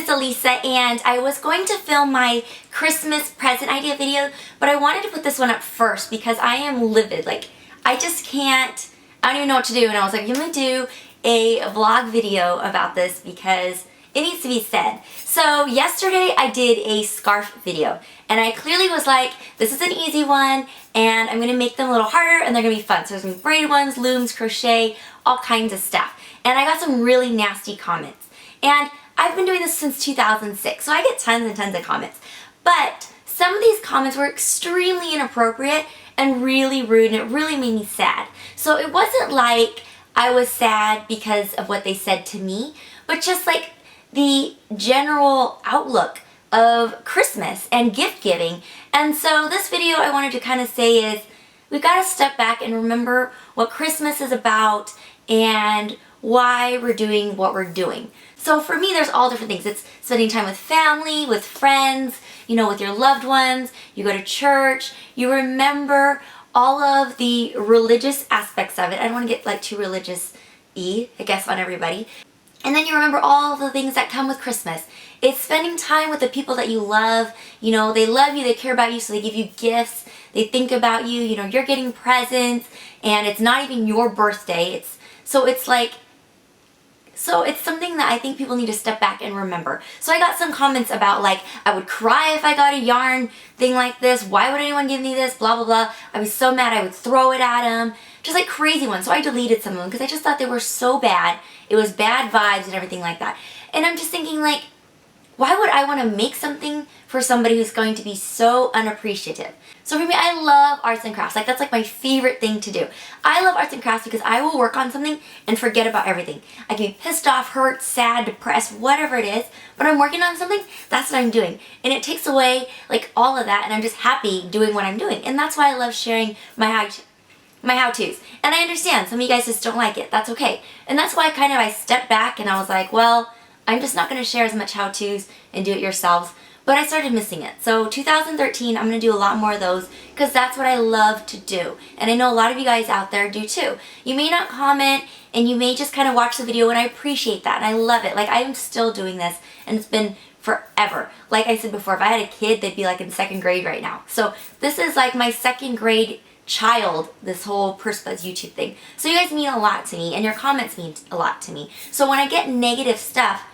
it's Elessa, and I was going to film my Christmas present idea video, but I wanted to put this one up first because I am livid. Like, I just can't, I don't even know what to do, and I was like, I'm gonna do a vlog video about this because it needs to be said. So yesterday I did a scarf video, and I clearly was like, this is an easy one, and I'm gonna make them a little harder, and they're gonna be fun. So there's gonna be braided ones, looms, crochet, all kinds of stuff. And I got some really nasty comments. And I've been doing this since 2006, so I get tons and tons of comments. But some of these comments were extremely inappropriate and really rude, and it really made me sad. So it wasn't like I was sad because of what they said to me, but just like the general outlook of Christmas and gift giving. And so this video I wanted to kind of say is, we've got to step back and remember what Christmas is about and why we're doing what we're doing. So for me, there's all different things. It's spending time with family, with friends, you know, with your loved ones. You go to church. You remember all of the religious aspects of it. I don't want to get like too religious-y, I guess, on everybody. And then you remember all the things that come with Christmas. It's spending time with the people that you love. You know, they love you, they care about you, so they give you gifts. They think about you, you know, you're getting presents, and it's not even your birthday. So it's something that I think people need to step back and remember. So I got some comments about like, I would cry if I got a yarn thing like this. Why would anyone give me this? Blah, blah, blah. I was so mad I would throw it at them. Just like crazy ones. So I deleted some of them because I just thought they were so bad. It was bad vibes and everything like that. And I'm just thinking like, why would I want to make something for somebody who's going to be so unappreciative? So for me, I love arts and crafts. Like, that's like my favorite thing to do. I love arts and crafts because I will work on something and forget about everything. I can be pissed off, hurt, sad, depressed, whatever it is, but I'm working on something, that's what I'm doing. And it takes away like all of that, and I'm just happy doing what I'm doing. And that's why I love sharing my how-tos. And I understand some of you guys just don't like it. That's okay. And that's why I stepped back and I was like, well, I'm just not going to share as much how-tos and do it yourselves. But I started missing it. So 2013, I'm going to do a lot more of those because that's what I love to do. And I know a lot of you guys out there do too. You may not comment and you may just kind of watch the video, and I appreciate that and I love it. Like, I am still doing this and it's been forever. Like I said before, if I had a kid, they'd be like in second grade right now. So this is like my second grade child, this whole Pursebuzz YouTube thing. So you guys mean a lot to me and your comments mean a lot to me. So when I get negative stuff,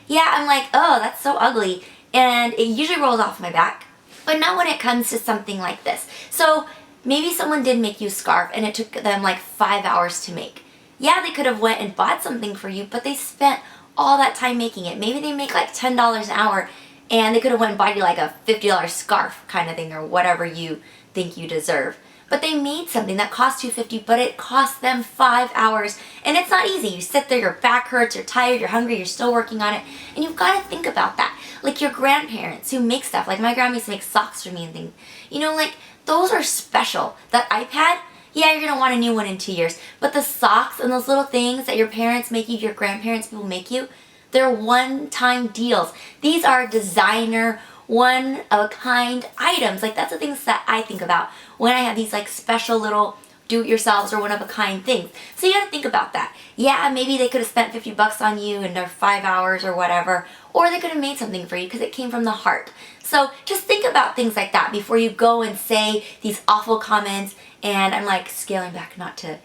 yeah, I'm like, oh, that's so ugly. And it usually rolls off my back, but not when it comes to something like this. So maybe someone did make you a scarf and it took them like 5 hours to make. Yeah, they could have went and bought something for you, but they spent all that time making it. Maybe they make like $10 an hour and they could have went and bought you like a $50 scarf kind of thing or whatever you think you deserve. But they made something that cost you $50, but it cost them 5 hours. And it's not easy. You sit there, your back hurts, you're tired, you're hungry, you're still working on it. And you've got to think about that. Like your grandparents who make stuff. Like my grandma used to make socks for me and things. You know, like those are special. That iPad, yeah, you're going to want a new one in 2 years. But the socks and those little things that your parents make you, your grandparents will make you, they're one-time deals. These are designer, one-of-a-kind items. Like, that's the things that I think about when I have these like special little do-it-yourselves or one-of-a-kind things. So you gotta think about that. Yeah, maybe they could have spent $50 on you in their 5 hours or whatever, or they could have made something for you because it came from the heart. So just think about things like that before you go and say these awful comments. And I'm like scaling back not to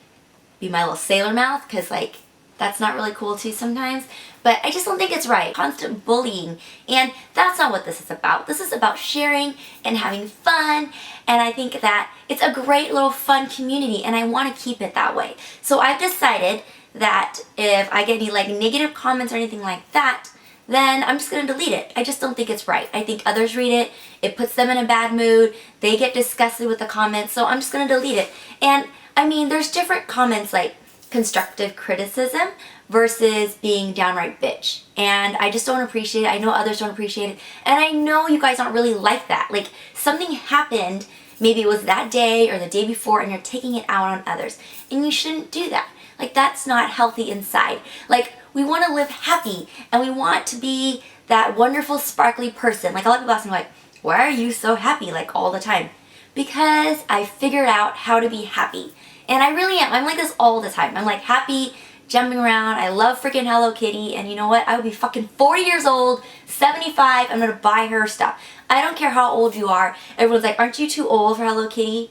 be my little sailor mouth because like that's not really cool too sometimes. But I just don't think it's right. Constant bullying. And that's not what this is about. This is about sharing and having fun. And I think that it's a great little fun community and I want to keep it that way. So I've decided that if I get any like negative comments or anything like that, then I'm just going to delete it. I just don't think it's right. I think others read it. It puts them in a bad mood. They get disgusted with the comments. So I'm just going to delete it. And I mean, there's different comments like constructive criticism versus being downright bitch. And I just don't appreciate it. I know others don't appreciate it. And I know you guys aren't really like that. Like something happened, maybe it was that day or the day before, and you're taking it out on others. And you shouldn't do that. Like that's not healthy inside. Like we want to live happy and we want to be that wonderful sparkly person. Like a lot of people ask me like, why are you so happy like all the time? Because I figured out how to be happy. And I really am. I'm like this all the time. I'm like happy jumping around. I love freaking Hello Kitty, and you know what? I would be fucking 40 years old, 75, I'm gonna buy her stuff. I don't care how old you are. Everyone's like, aren't you too old for Hello Kitty?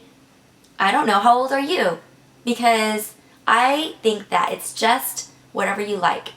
I don't know. How old are you? Because I think that it's just whatever you like.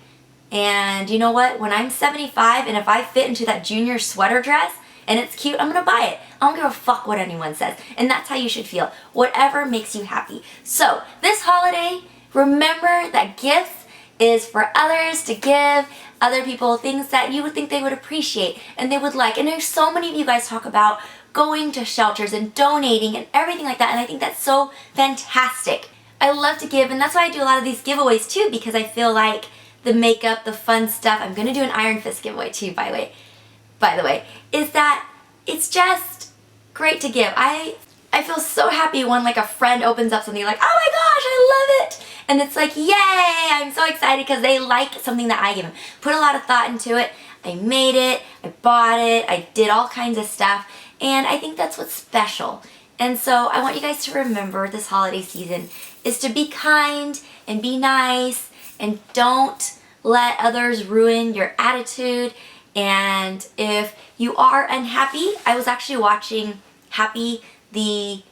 And you know what? When I'm 75 and if I fit into that junior sweater dress and it's cute, I'm gonna buy it. I don't give a fuck what anyone says. And that's how you should feel. Whatever makes you happy. So this holiday, remember that gifts is for others, to give other people things that you would think they would appreciate and they would like. And there's so many of you guys talk about going to shelters and donating and everything like that, and I think that's so fantastic. I love to give, and that's why I do a lot of these giveaways too, because I feel like the makeup, the fun stuff, I'm gonna do an Iron Fist giveaway too, by the way, is that it's just great to give. I feel so happy when like a friend opens up something like, oh my gosh, I love it! And it's like, yay! I'm so excited because they like something that I give them. Put a lot of thought into it. I made it, I bought it, I did all kinds of stuff, and I think that's what's special. And so I want you guys to remember this holiday season is to be kind and be nice and don't let others ruin your attitude. And if you are unhappy, I was actually watching Happy, I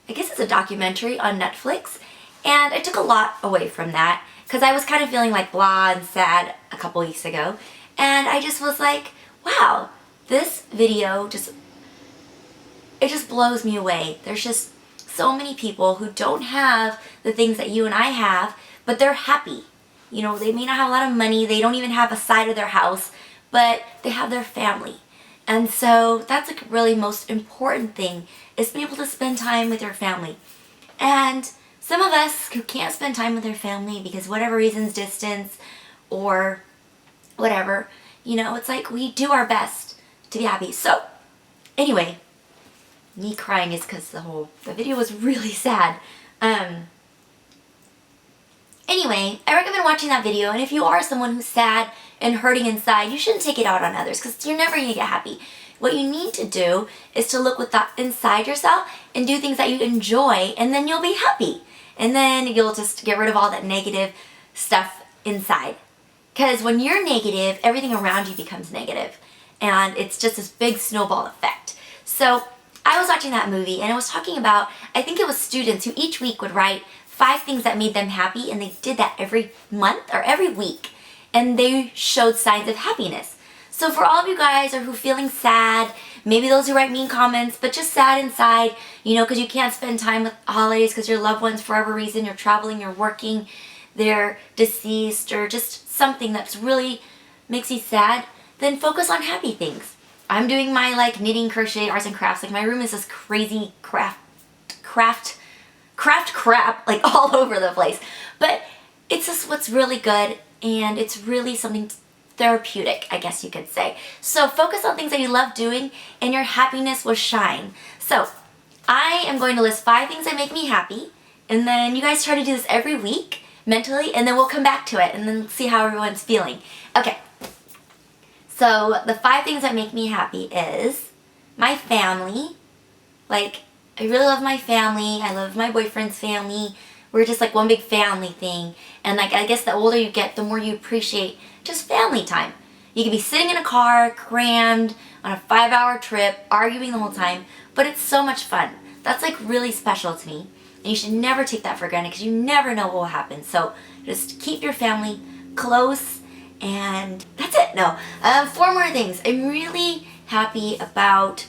guess it's a documentary on Netflix, and I took a lot away from that because I was kind of feeling like blah and sad a couple weeks ago, and I just was like, wow, this video it just blows me away. There's just so many people who don't have the things that you and I have, but they're happy. You know, they may not have a lot of money, they don't even have a side of their house, but they have their family. And so that's a really most important thing, is being able to spend time with your family. And some of us who can't spend time with their family because whatever reasons, distance or whatever, you know, it's like we do our best to be happy. So anyway, me crying is because the video was really sad. Anyway, I recommend watching that video, and if you are someone who's sad and hurting inside, you shouldn't take it out on others because you're never going to get happy. What you need to do is to look inside yourself and do things that you enjoy, and then you'll be happy. And then you'll just get rid of all that negative stuff inside. Because when you're negative, everything around you becomes negative. And it's just this big snowball effect. So I was watching that movie, and it was talking about, I think it was students who each week would write 5 things that made them happy, and they did that every month or every week. And they showed signs of happiness. So for all of you guys who are feeling sad, maybe those who write mean comments, but just sad inside, you know, because you can't spend time with holidays because your loved ones, for whatever reason, you're traveling, you're working, they're deceased, or just something that's really makes you sad, then focus on happy things. I'm doing my like knitting, crochet, arts and crafts. Like my room is this crazy craft crap like all over the place. But it's just what's really good, and it's really something therapeutic, I guess you could say. So focus on things that you love doing and your happiness will shine. So I am going to list 5 things that make me happy, and then you guys try to do this every week mentally, and then we'll come back to it and then see how everyone's feeling. Okay. So the 5 things that make me happy is my family. Like, I really love my family. I love my boyfriend's family. We're just like one big family thing. And like, I guess the older you get, the more you appreciate just family time. You could be sitting in a car, crammed, on a 5-hour trip, arguing the whole time, but it's so much fun. That's like really special to me. And you should never take that for granted because you never know what will happen. So just keep your family close, and that's it. No, 4 more things. I'm really happy about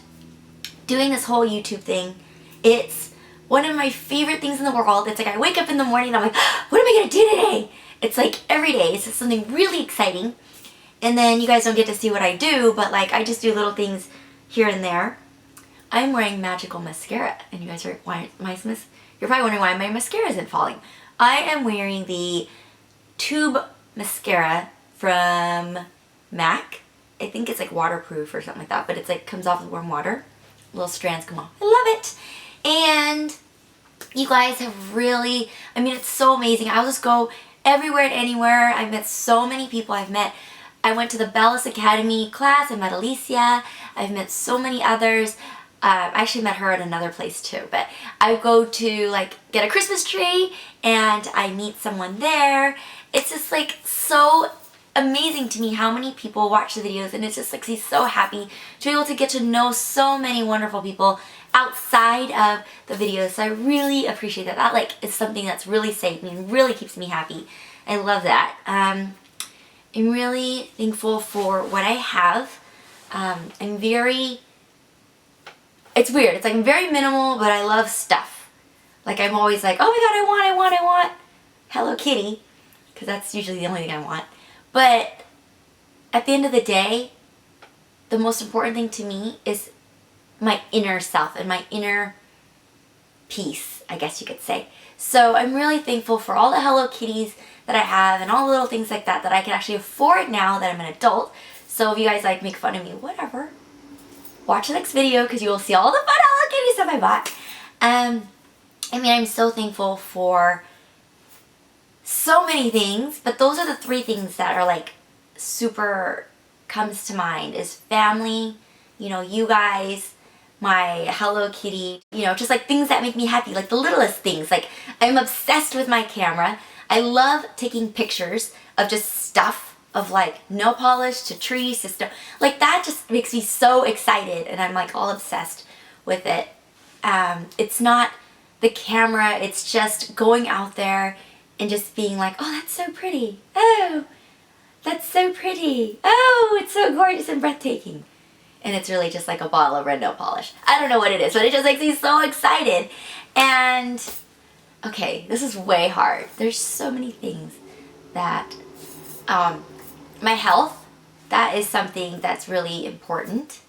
doing this whole YouTube thing. It's one of my favorite things in the world. It's like I wake up in the morning and I'm like, what am I going to do today? It's like every day. It's just something really exciting. And then you guys don't get to see what I do, but like I just do little things here and there. I'm wearing magical mascara. And you guys are, you're probably wondering why my mascara isn't falling. I am wearing the tube mascara from MAC. I think it's like waterproof or something like that, but it's like comes off with warm water. Little strands come off. I love it. And you guys have really, I mean, it's so amazing. I'll just go everywhere and anywhere. I've met so many people. I went to the Bellis Academy class. I met Alicia. I've met so many others. I actually met her at another place too, but I go to like get a Christmas tree and I meet someone there, it's just like so amazing to me how many people watch the videos, and it's just like he's so happy to be able to get to know so many wonderful people outside of the videos. So I really appreciate that. That like is something that's really saved me and really keeps me happy. I love that. I'm really thankful for what I have. I'm very, it's weird. It's like I'm very minimal, but I love stuff. Like I'm always like, oh my god, I want Hello Kitty, because that's usually the only thing I want. But at the end of the day, the most important thing to me is my inner self and my inner peace, I guess you could say. So I'm really thankful for all the Hello Kitties that I have and all the little things like that I can actually afford now that I'm an adult. So if you guys like make fun of me, whatever. Watch the next video because you will see all the fun Hello Kitty stuff I bought. I mean, I'm so thankful for so many things, but those are the three things that are like super comes to mind is family, you know, you guys, my Hello Kitty, you know, just like things that make me happy, like the littlest things. Like I'm obsessed with my camera. I love taking pictures of just stuff, of like nail polish to trees to stuff. Like that just makes me so excited, and I'm like all obsessed with it. It's not the camera, it's just going out there and just being like, oh, that's so pretty. Oh, that's so pretty. Oh, it's so gorgeous and breathtaking. And it's really just like a bottle of red nail polish. I don't know what it is, but it just makes me so excited. And, okay, this is way hard. There's so many things that, my health, that is something that's really important.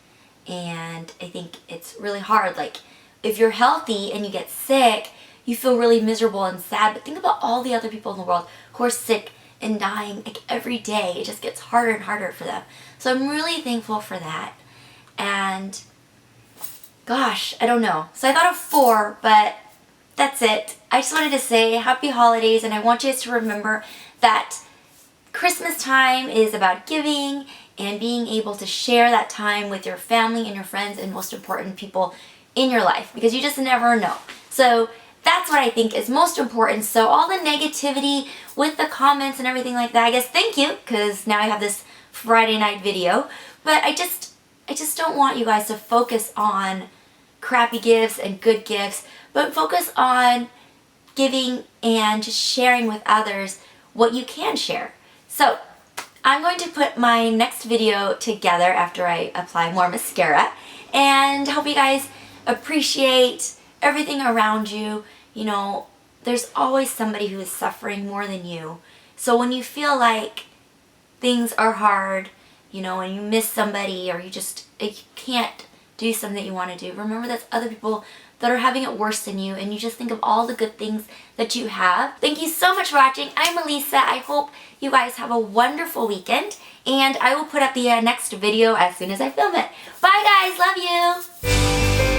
And I think it's really hard. Like, if you're healthy and you get sick, you feel really miserable and sad. But think about all the other people in the world who are sick and dying like every day. It just gets harder and harder for them. So I'm really thankful for that. And gosh, I don't know. So I thought of 4, but that's it. I just wanted to say happy holidays, and I want you guys to remember that Christmas time is about giving and being able to share that time with your family and your friends and most important people in your life, because you just never know. So that's what I think is most important. So all the negativity with the comments and everything like that, I guess thank you, because now I have this Friday night video. But I just don't want you guys to focus on crappy gifts and good gifts, but focus on giving and just sharing with others what you can share. So I'm going to put my next video together after I apply more mascara, and hope you guys appreciate everything around you. You know, there's always somebody who is suffering more than you. So when you feel like things are hard, you know, and you miss somebody, or you can't do something that you want to do, remember there's other people that are having it worse than you, and you just think of all the good things that you have. Thank you so much for watching. I'm Elessa. I hope you guys have a wonderful weekend, and I will put up the next video as soon as I film it. Bye guys, love you!